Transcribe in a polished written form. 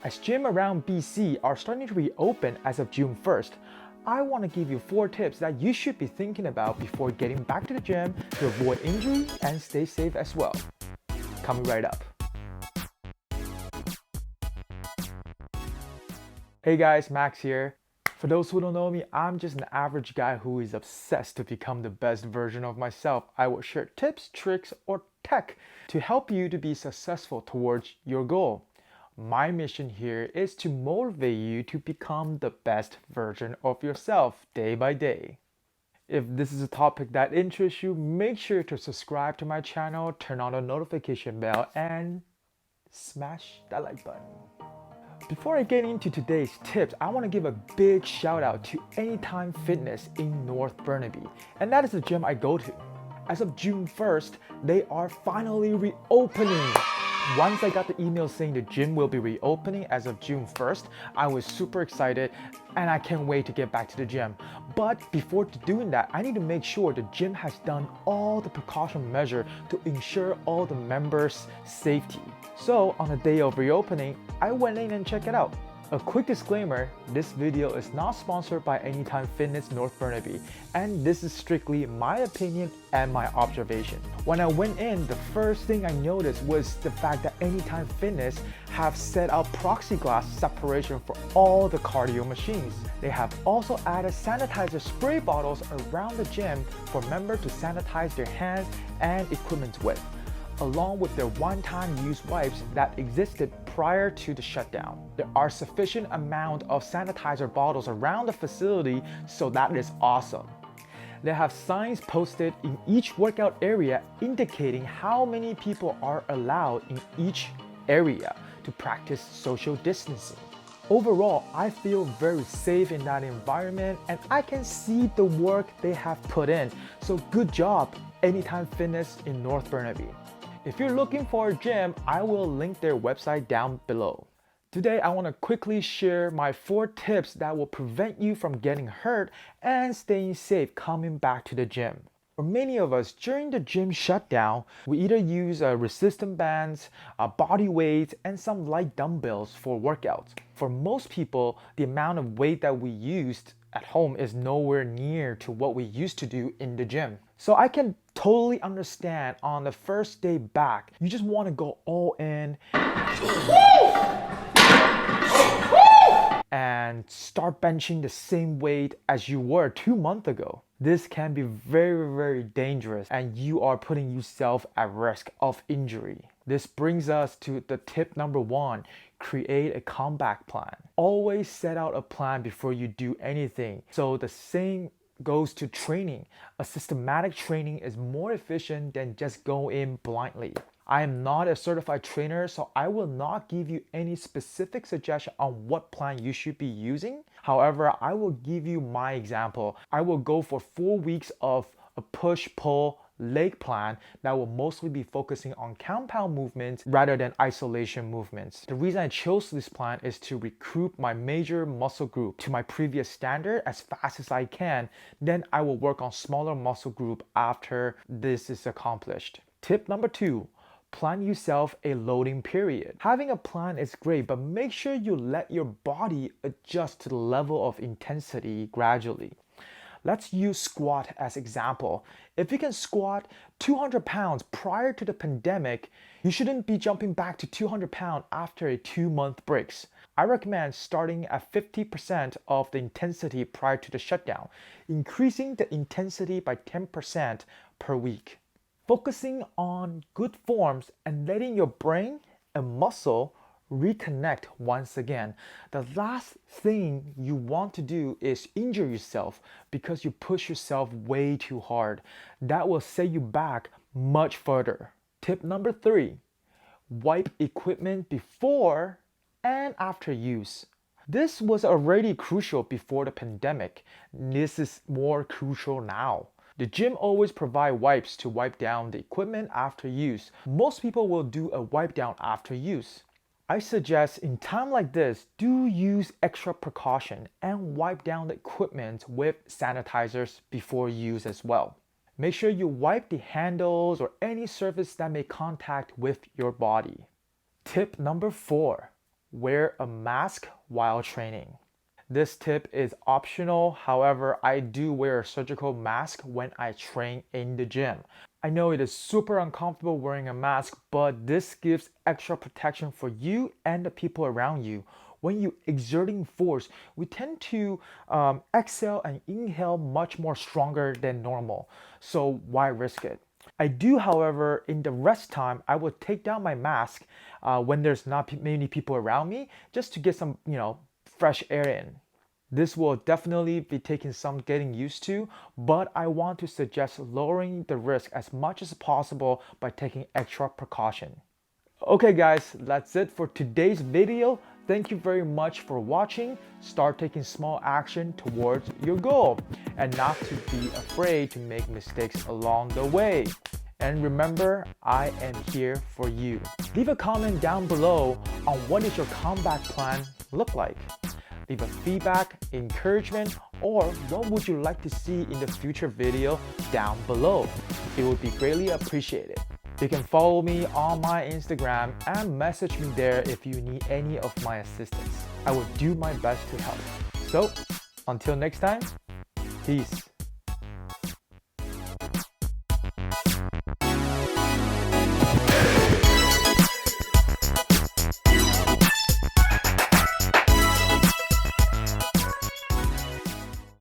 As gyms around BC are starting to reopen as of June 1st, I want to give you 4 tips that you should be thinking about before getting back to the gym to avoid injury and stay safe as well. Coming right up. Hey guys, Max here. For those who don't know me, I'm just an average guy who is obsessed to become the best version of myself. I will share tips, tricks, or tech to help you to be successful towards your goal. My mission here is to motivate you to become the best version of yourself day by day. If this is a topic that interests you, make sure to subscribe to my channel, turn on the notification bell, and smash that like button. Before I get into today's tips, I want to give a big shout out to Anytime Fitness in North Burnaby, and that is the gym I go to. As of June 1st, they are finally reopening. Once I got the email saying the gym will be reopening as of June 1st, I was super excited and I can't wait to get back to the gym. But before doing that, I need to make sure the gym has done all the precaution measures to ensure all the members' safety. So on the day of reopening, I went in and checked it out. A quick disclaimer, this video is not sponsored by Anytime Fitness North Burnaby, and this is strictly my opinion and my observation. When I went in, the first thing I noticed was the fact that Anytime Fitness have set up plexiglass separation for all the cardio machines. They have also added sanitizer spray bottles around the gym for members to sanitize their hands and equipment with, along with their one-time use wipes that existed prior to the shutdown. There are sufficient amount of sanitizer bottles around the facility, so that is awesome. They have signs posted in each workout area indicating how many people are allowed in each area to practice social distancing. Overall, I feel very safe in that environment and I can see the work they have put in. So good job, Anytime Fitness in North Burnaby. If you're looking for a gym, I will link their website down below. Today, I want to quickly share my 4 tips that will prevent you from getting hurt and staying safe coming back to the gym. For many of us, during the gym shutdown, we either use resistance bands, body weights, and some light dumbbells for workouts. For most people, the amount of weight that we used at home is nowhere near to what we used to do in the gym. So I can totally understand on the first day back, you just want to go all in and start benching the same weight as you were 2 months ago. This can be very, very dangerous and you are putting yourself at risk of injury. This brings us to the tip number 1, create a comeback plan. Always set out a plan before you do anything. So the same goes to training. A systematic training is more efficient than just go in blindly. I am not a certified trainer, so I will not give you any specific suggestion on what plan you should be using. However, I will give you my example. I will go for 4 weeks of a push-pull leg plan that will mostly be focusing on compound movements rather than isolation movements. The reason I chose this plan is to recruit my major muscle group to my previous standard as fast as I can. Then I will work on smaller muscle group after this is accomplished. Tip number 2. Plan yourself a loading period. Having a plan is great, but make sure you let your body adjust to the level of intensity gradually. Let's use squat as example. If you can squat 200 pounds prior to the pandemic, you shouldn't be jumping back to 200 pounds after a 2-month break. I recommend starting at 50% of the intensity prior to the shutdown, increasing the intensity by 10% per week. Focusing on good forms and letting your brain and muscle reconnect once again. The last thing you want to do is injure yourself because you push yourself way too hard. That will set you back much further. Tip number 3, wipe equipment before and after use. This was already crucial before the pandemic. This is more crucial now. The gym always provide wipes to wipe down the equipment after use. Most people will do a wipe down after use. I suggest in time like this, do use extra precaution and wipe down the equipment with sanitizers before use as well. Make sure you wipe the handles or any surface that may contact with your body. Tip number 4, wear a mask while training. This tip is optional, however, I do wear a surgical mask when I train in the gym. I know it is super uncomfortable wearing a mask, but this gives extra protection for you and the people around you. When you exerting force, we tend to exhale and inhale much more stronger than normal. So why risk it? I do, however, in the rest time, I will take down my mask when there's not many people around me, just to get some, fresh air in. This will definitely be taking some getting used to, but I want to suggest lowering the risk as much as possible by taking extra precaution. Okay guys, that's it for today's video. Thank you very much for watching. Start taking small action towards your goal and not to be afraid to make mistakes along the way. And remember, I am here for you. Leave a comment down below on what is your comeback plan look like. Leave a feedback, encouragement, or what would you like to see in the future video down below. It would be greatly appreciated. You can follow me on my Instagram and message me there if you need any of my assistance. I will do my best to help. So, until next time, peace.